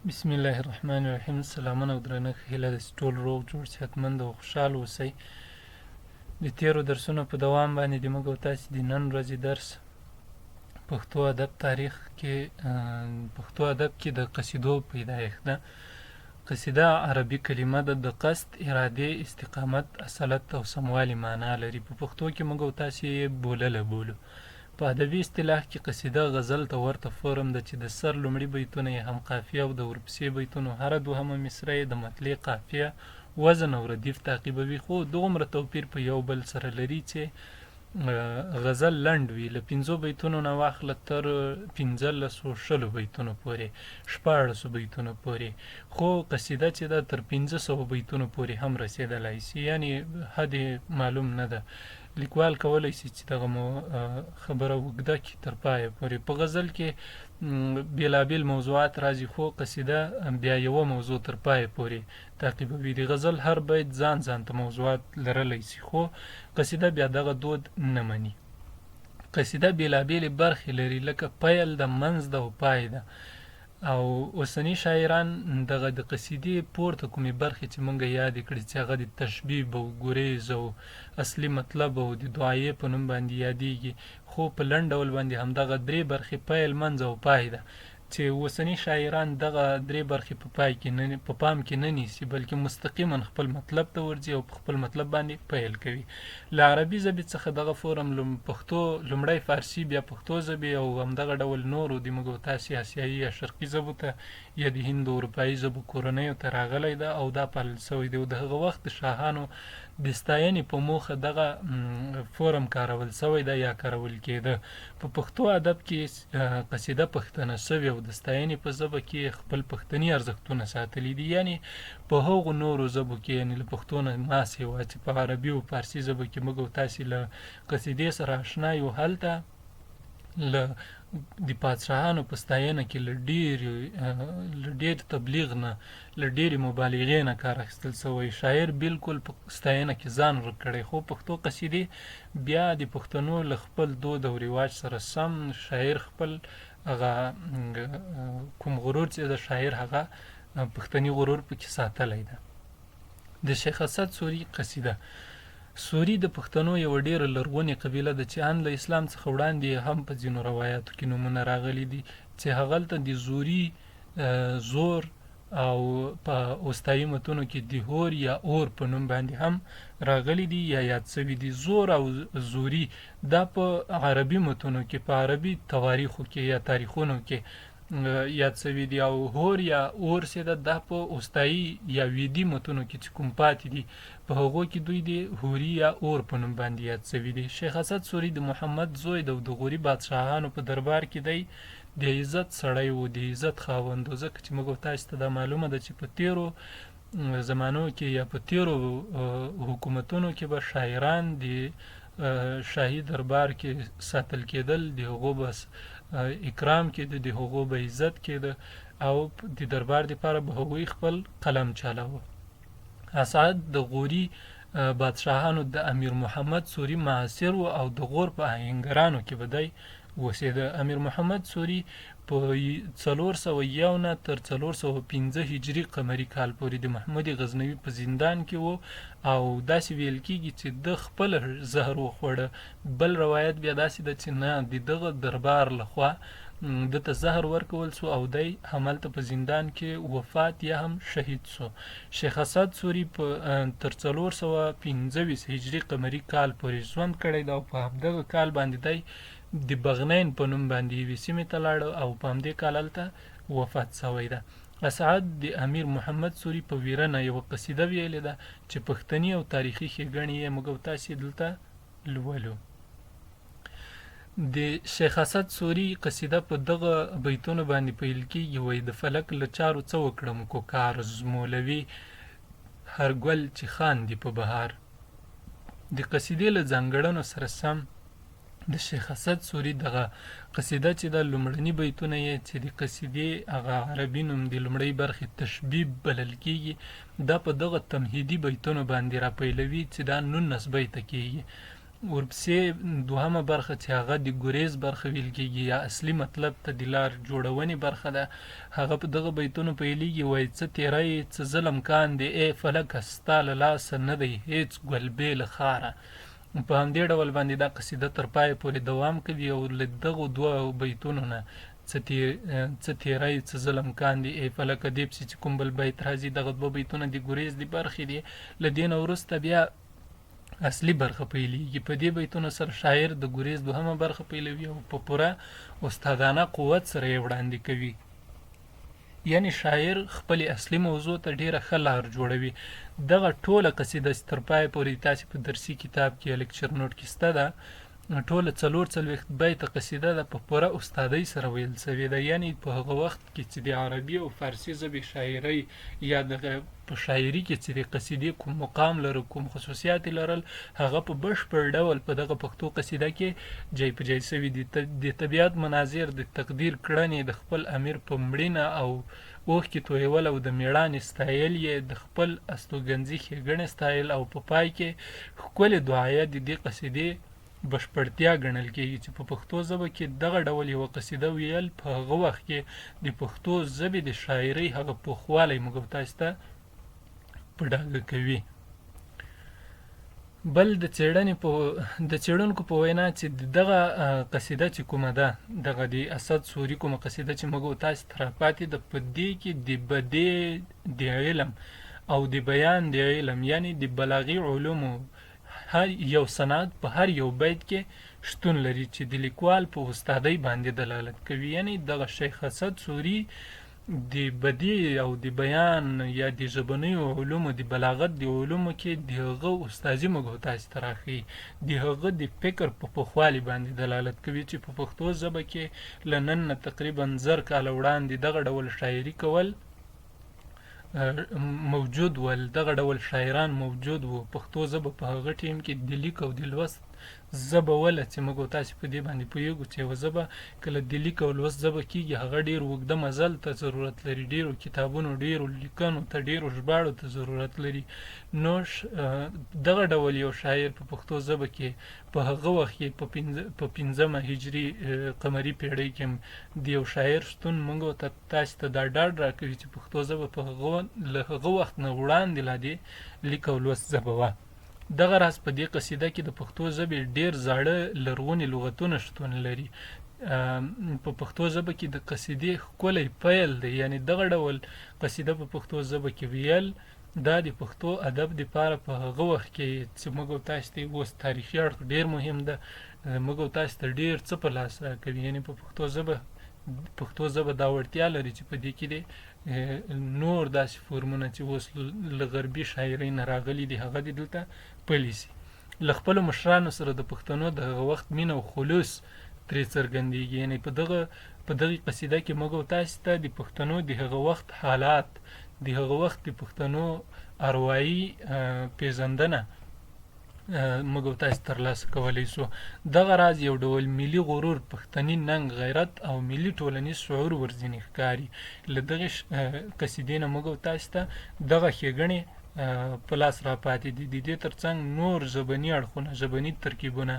بسم الله الرحمن الرحیم. سلامونه او درنښت هیله ده چې ټول روغ جوړ صحتمند او خوشحال اوسئ. د تیرو درسونو په دوام باندې د موږ او تاسې د نن ورځې درس پښتو ادب تاریخ کې پښتو ادب کې د قصیدو پیدایښت ده. قصیده عربي کلمه ده، د قصد، ارادې، استقامت، اصالت او سموالي معنا لري. په پښتو کې موږ او تاسې یې بولله بولو. په ادبي اصطلاح کې قصیده غزل ته ورته فورم ده چې د سر لومړي بیتونه یې هم قافیه او د ورپسې بیتونو هره دوهمه مصره یې د مطلع قافیه، وزن او ردیف تعقیبوي. خو دومره توپیر په یو بل سره لري چې غزل لنډ وي، له 5 بیتونو نه واخله تر 15 شلو بیتونو پورې، 14 بیتونو پورې. خو قصیده چې ده تر 500 بیتونو پورې هم رسېدلی سي، یعنې حد معلوم نه ده. لیکوال کولی شي چې دغه خبره اوږده کړي تر پایه پورې. په غزل کې بېلابېل موضوعات راځي، خو قصیده بیا یوه موضوع تر پایه پورې تعقیبوي. د غزل هر بیت ځان ته موضوعات لرلی شي، خو قصیده بیا دغه دود نه مني. قصیده بېلابېلې برخې لري، لکه پیل ده، منځ ده او پای ده. او اوسني شاعران دغه د قصیدې پورته کومې برخې چې مونږ یادې کړې چې هغه د تشبیب او ګریز او اصلي مطلب او د دعایې په نوم باندې یادېږي، خو په لنډ ډول باندې همدغه درې برخې پیل، منځ او پای ده، چې اوسني شاعران دغه درې برخې په پام کې نه نیسي، بلکې مستقیما خپل مطلب ته ورځي او په خپل مطلب باندې پیل کوي. له عربي ژبې څخه دغه فورم پښتو لومړی، فارسي، بیا پښتو ژبې او همدغه ډول نورو د موږ او تاسې اسیایي یا شرقي ژبو ته یا د هند او اروپایي ژبو کورنیو ته راغلی ده او دا پالل سوی دی. او د هغه وخت د شاهانو د ستاینې په موخه دغه فورم کارول سوی ده یا کارول کېده. په پښتو ادب کې قصیده پښتنه سوې او د ستاینې په ژبه کې خپل پښتني ارزښتونه ساتلي دي، یعنې په هغو نورو ژبو کې، یعنې له پښتو نه ما سیوا چې په عربي او فارسي ژبه کې موږ او تاسې له قصیدې سره اشنا یو، هلته له د پادشاهانو په ستاینه کې له ډېر تبلیغ نه، له ډېرې مبالغې نه کار اخیستل سوی. شاعر بالکل په ستاینه کې ځان ورک کړی، خو پښتو قصیدې بیا د پښتنو له خپل دود او رواج سره سم شاعر خپل هغه کوم غرور چې د شاعر هغه پښتني غرور پکې ساتلی ده. د شیخ اسد سوري قصیده. سوري د پښتنو یوه ډېره لرغونې قبیله ده چې ان له اسلام څخه وړاندې هم په ځینو روایاتو کې نومونه راغلي دي چې هغلته د زوري، زور او په اوستایي متونو کې د هور یا اور په نوم باندې هم راغلي دي یا یاد سوي دي. زور او زوري دا په عربي متونو کې، په عربي تواریخو کې یا تاریخونو کې یاد سوي دي، او هور یا اور چې ده دا په اوستایي یا ویدي متونو کې چې کوم پاتې دي په هغو کې دوی د هوري یا اور په نوم باندې یاد سوي دي. شیخ اسد سوري د محمد زوی د غوري بادشاهانو په دربار کې دی د عزت سړی و، د عزت خاوند و، ځکه چې موږ تاسو ته دا معلومه ده چې په تیرو زمانو کې یا په تیرو حکومتونو کې به شاعران د شاهي دربار کې ساتل کېدل، د هغو بس اکرام کېده، د هغو به عزت کېده او د دربار دپاره به هغوی خپل قلم چلاوه. اسعد د غوري بادشاهانو د امیر محمد سوري معاصر و او د غور په آهنګرانو کې به دی اوسېده. امیر محمد سوري په 401 نه تر 405 هجري قمري کال پورې د محمود غزنوي په زندان کې و او داسې ویل کېږي چې د خپل زهر وخوړه. بل روایت بیا داسې ده چې نه، د دغه دربار لخوا دته زهر ورکول سو او دی هملته په زندان کې وفات یا هم شهید سو. شیخ اسد سوري په تر 425 هجري قمري کال پورې ژوند کړی ده او په همدغه کال باندې دی د بغنین په نوم باندې یوې سیمې ته لاړ او په همدې کال هلته وفات سوی ده. اسعد د امیر محمد سوري په ویرنه یوه قصیده ویلې ده چې پښتني او تاریخي ښېګڼې یې موږ او تاسې دلته لولو. د شیخ اسد سوري قصیده په دغه بیتونو باندې پیل کېږي، وایي د فلک له چارو څه وکړم کوکار، زمولوي هر ګل چې خاندي په بهار. د قصیدې له ځانګړنو سره سم د شیخ اسد سوري دغه قصیده چې د لومړني بیتونه یې چې د قصیدې هغه عربي نوم د لومړۍ برخې تشبیب بلل کېږي، دا په دغه تمهیدي بیتونو باندې راپیلوي چې دا 19 بیته کېږي. ورپسې دوهمه برخه چې هغه د ګریز برخه ویل کېږي یا اصلي مطلب ته د لار جوړونې برخه ده، هغه په دغه بیتونو پیلېږي، وایي څه تیری څه ظلم کاندې ای فلکه ستا له لاسه نه دی هېڅ ګلبې له خاره. په همدې ډول باندې دا قصیده تر پایه پورې دوام کوي او له دغو دوه بیتونو نه څه تیری څه ظلم کاندې ای فلکه دې پسې چې کوم بل بیت راځي، دغه دوه بیتونه د ګریز د برخې دي. له دې نه وروسته بیا اصلي برخه پیلېږي. په دې بیتونو سره شاعر د ګریز دوهمه برخه پیلوي او په پوره استادانه قوت سره یې وړاندې کوي. یعنی شاعر خپل اصلي موضوع ته ډیره ښه لار جوړوي. دغه ټوله قصیده چې تر پایه پورې تاسې په درسي کتاب کې یا لیکچر نوټ کې شته ده، ټوله 44 بیته قصیده ده، په پوره استادۍ سره ویل سوې ده. یعنی په هغه وخت کې چې د عربي او فارسي ژبې شاعرۍ یا دغه په شاعري کې چې د قصیدې کوم مقام لرل، کوم خصوصیات لرل، هغه په بشپړ ډول په دغه پښتو قصیده کې جای په جای سوي دي. د طبیعت مناظر، د تقدیر کړنې، د خپل امیر په مړینه او اوښکې تویول او د میړانې ستایل یې، د خپل استوګنځي ښېګڼې ستایل او په پای کې ښکلې دعایه د دې قصیدې بشپړتیا ګڼل کېږي چې په پښتو ژبه کې دغه ډول یوه قصیده ویل په هغه وخت کې د پښتو ژبې د شاعرۍ هغه پوخوالی موږ تاسو ته په ډاګه کوي. بل د څېړونکو په وینا چې دغه قصیده چې کومه ده، دغه د اسد سوري کومه قصیده چې موږ تاسو ته راپاتې ده، په دې کې د بدیع د علم او د بیان د علم یعنی د بلاغي علومو هر یو صنعت په هر یو بیت کې شتون لري چې د لیکوال په استادۍ باندې دلالت کوي. یعنی دغه شیخ اسد سوري د بدیع او د بیان یا د ژبنیو علومو د بلاغت د علومو کې د هغه استازي موږ تاسو ته راښیي، د هغه د فکر په پوخوالي باندې دلالت کوي چې په پښتو ژبه کې له نن نه تقریبا 1000 کاله وړاندې دغه ډول شاعري کول موجود ول، دغه ډول شاعران موجود وو. پښتو ژبه په هغه ټیم کې د لیک او د لوست ژبه وله چې موږ تاسو په دې باندې پوهیږو چې یوه ژبه کله د لیک او لوست ژبه کېږي، هغه ډېر اوږده مزل ته ضرورت لري، ډېرو کتابونو، ډېرو لیکنو ته، ډېرو ژباړو ته ضرورت لري. نو دغه ډول یو شاعر په پښتو ژبه کې په هغه وخت کې په 5مه هجري قمري پیړۍ کې د یو شاعر شتون موږ تاسو ته دا ډاډ راکوي چې پښتو ژبه له هغه وخت نه وړاندې لا د لیک او لوست ژبه وه. دغه راز په دې قصیده کې د پښتو ژبې ډېر زاړه لرغوني لغتونه شتون لري. په پښتو ژبه کې د قصیدې ښکلی پیل دی. یعنی دغه ډول قصیده په پښتو ژبه کې ویل دا د پښتو ادب دپاره په هغه وخت کې چې موږ تاسو ته اوس تاریخي اړخ ډېر مهم ده، موږ تاسو ته ډېر څه په لاس راکوي. یعنی په پښتو ژبه دا وړتیا لري چې په دې کې د نور داسې فورمونه چې اوس له غربي شاعرۍ نه راغلي دي هغه دې دلته پلي سي. له خپلو مشرانو سره د پښتنو د هغه وخت مینه او خلوص ترې څرګندېږي. یعنی په دغې قصیده کې موږ تاسو ته د پښتنو د هغه وخت حالات، د هغه وخت د پښتنو اروايي پیژندنه موږ تاسو ترلاسه کولی سو. دغه راز یو ډول ملي غرور، پښتني ننګ، غیرت او ملي ټولنیز شعور ورځینې ښکاري. له دغې قصیدې نه موږ تاسو ته دغه ښېګڼې په لاس راپاتې دي. د دې ترڅنګ نور ژبني اړخونه، ژبني ترکیبونه،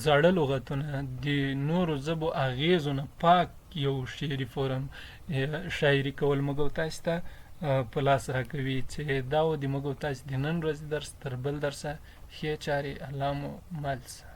زاړه لغتونه، د نورو ژبو اغیزو نه پاک یو شعري فورم شاعري کول موږ تاسو ته په لاس راکوي. چې دا و د موږ تاسو د نن ورځې درس. تر بل درسه ښې چارې. الله مو مل شه.